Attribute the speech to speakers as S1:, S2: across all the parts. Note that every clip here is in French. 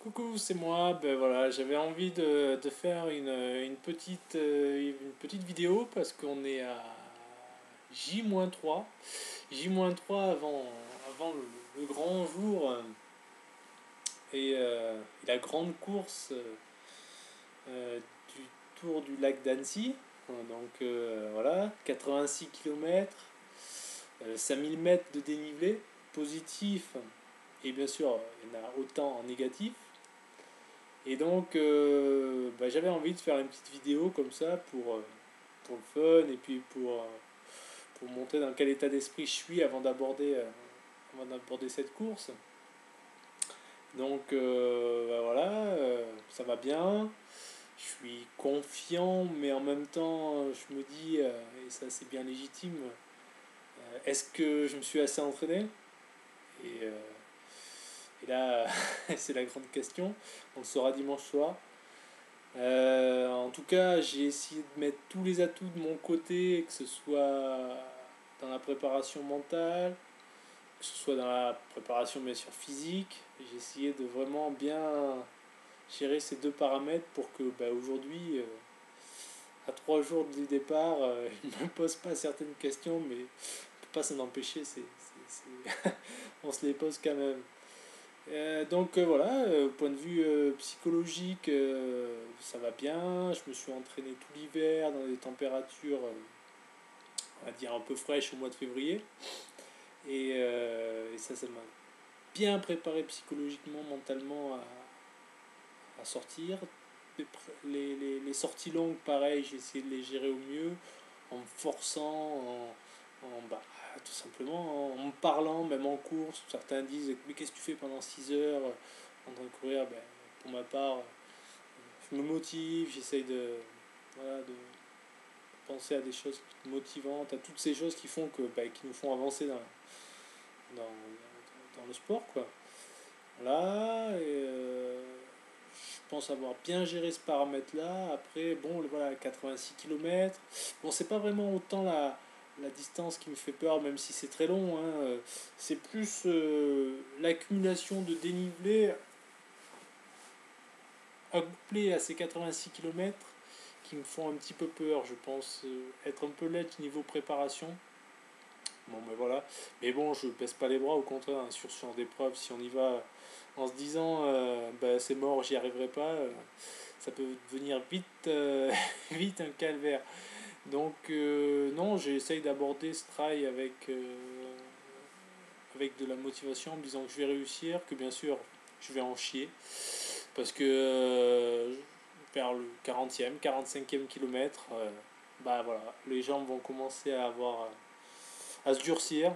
S1: Coucou, c'est moi. Ben voilà, j'avais envie de faire une petite vidéo parce qu'on est à J-3. J-3 avant le grand jour et la grande course du Tour du lac d'Annecy. Voilà, 86 km, 5000 mètres de dénivelé positif et bien sûr il y en a autant en négatif. Et donc, j'avais envie de faire une petite vidéo comme ça pour le fun et puis pour montrer dans quel état d'esprit je suis avant d'aborder cette course. Donc, voilà, ça va bien. Je suis confiant, mais en même temps, je me dis, et ça c'est bien légitime, est-ce que je me suis assez entraîné? Et, euh, et là, c'est la grande question. On le saura dimanche soir. En tout cas, j'ai essayé de mettre tous les atouts de mon côté, que ce soit dans la préparation mentale, que ce soit dans la préparation bien sûr physique. J'ai essayé de vraiment bien gérer ces deux paramètres pour que aujourd'hui, à 3 jours du départ, je ne me pose pas certaines questions, mais on ne peut pas s'en empêcher, on se les pose quand même. Voilà, au point de vue psychologique, ça va bien. Je me suis entraîné tout l'hiver dans des températures, on va dire, un peu fraîches au mois de février. Et ça m'a bien préparé psychologiquement, mentalement à sortir. Les sorties longues, pareil, j'ai essayé de les gérer au mieux, en me forçant, tout simplement, en me parlant, même en course. Certains disent, mais qu'est-ce que tu fais pendant 6 heures en train de courir? Pour ma part, je me motive, j'essaye de penser à des choses motivantes, à toutes ces choses qui font qui nous font avancer dans le sport, quoi. Voilà, je pense avoir bien géré ce paramètre-là. Après, bon, voilà, 86 km. Bon, c'est pas vraiment autant la distance qui me fait peur, même si c'est très long, hein. C'est plus l'accumulation de dénivelé couplé à ces 86 km qui me font un petit peu peur. Je pense être un peu lent niveau préparation. Bon, ben voilà. Mais bon, je baisse pas les bras, au contraire, hein, sur ce genre d'épreuve, si on y va en se disant c'est mort, j'y arriverai pas, ça peut devenir vite, vite un calvaire. Donc, non, j'essaye d'aborder ce trail avec de la motivation en me disant que je vais réussir, que bien sûr, je vais en chier. Parce que vers le 40e, 45e kilomètre, voilà, les jambes vont commencer à se durcir.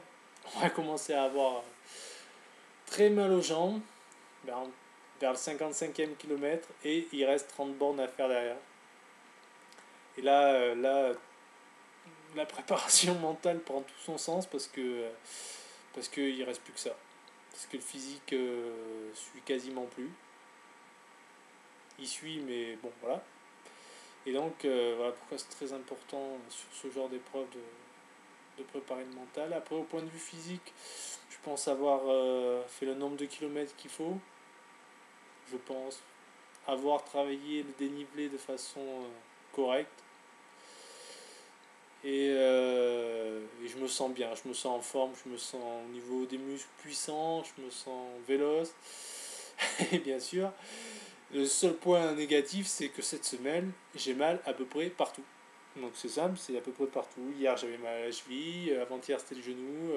S1: On va commencer à avoir très mal aux jambes vers, vers le 55e kilomètre et il reste 30 bornes à faire derrière. Et là, la préparation mentale prend tout son sens parce qu'il ne reste plus que ça. Parce que le physique suit quasiment plus. Il suit, mais bon, voilà. Et donc, voilà pourquoi c'est très important sur ce genre d'épreuve de préparer le mental. Après, au point de vue physique, je pense avoir fait le nombre de kilomètres qu'il faut. Je pense avoir travaillé le dénivelé de façon correcte. Et je me sens bien, je me sens en forme, je me sens au niveau des muscles puissants, je me sens véloce. Et bien sûr, le seul point négatif, c'est que cette semaine, j'ai mal à peu près partout. Donc c'est simple, c'est à peu près partout. Hier, j'avais mal à la cheville, avant-hier, c'était le genou,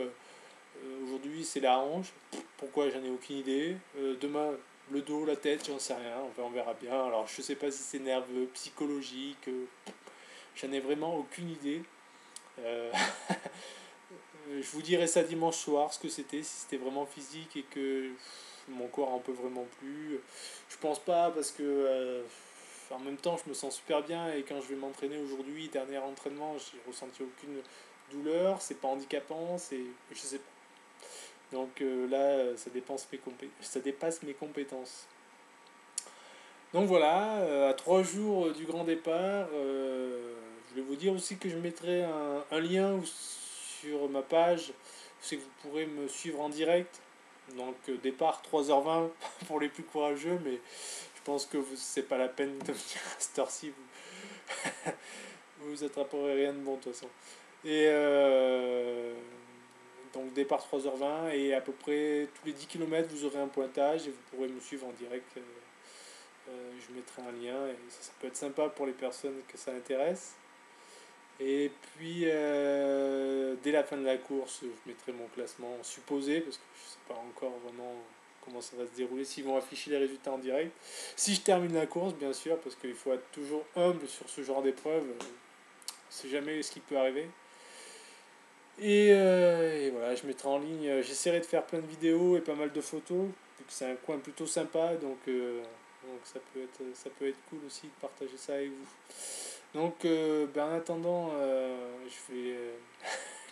S1: aujourd'hui, c'est la hanche. Pourquoi, j'en ai aucune idée. Demain, le dos, la tête, j'en sais rien, enfin, on verra bien. Alors je sais pas si c'est nerveux, psychologique, j'en ai vraiment aucune idée. Euh, je vous dirai ça dimanche soir, ce que c'était, si c'était vraiment physique et que mon corps en peut vraiment plus. Je pense pas parce que en même temps je me sens super bien et quand je vais m'entraîner aujourd'hui, dernier entraînement, j'ai ressenti aucune douleur, c'est pas handicapant, je sais pas. Donc là, ça dépasse mes compétences. Donc voilà, à 3 jours du grand départ, je voulais vous dire aussi que je mettrai un lien sur ma page, c'est que vous pourrez me suivre en direct. Donc départ 3h20 pour les plus courageux, mais je pense que c'est pas la peine de venir à cette heure-ci, vous attraperez rien de bon de toute façon. Et donc départ 3h20 et à peu près tous les 10 km vous aurez un pointage et vous pourrez me suivre en direct. Je mettrai un lien et ça peut être sympa pour les personnes que ça intéresse. Et puis dès la fin de la course, je mettrai mon classement supposé parce que je ne sais pas encore vraiment comment ça va se dérouler, s'ils vont afficher les résultats en direct. Si je termine la course, bien sûr, parce qu'il faut être toujours humble sur ce genre d'épreuve, on ne sait jamais ce qui peut arriver. Et voilà, je mettrai en ligne, j'essaierai de faire plein de vidéos et pas mal de photos, vu que c'est un coin plutôt sympa, donc ça peut être cool aussi de partager ça avec vous. Donc ben en attendant, je vais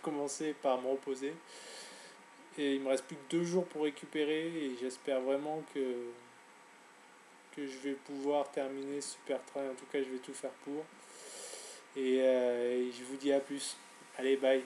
S1: commencer par me reposer. Et il me reste plus que 2 jours pour récupérer et j'espère vraiment que je vais pouvoir terminer ce super train. En tout cas, je vais tout faire pour. Et je vous dis à plus. Allez, bye.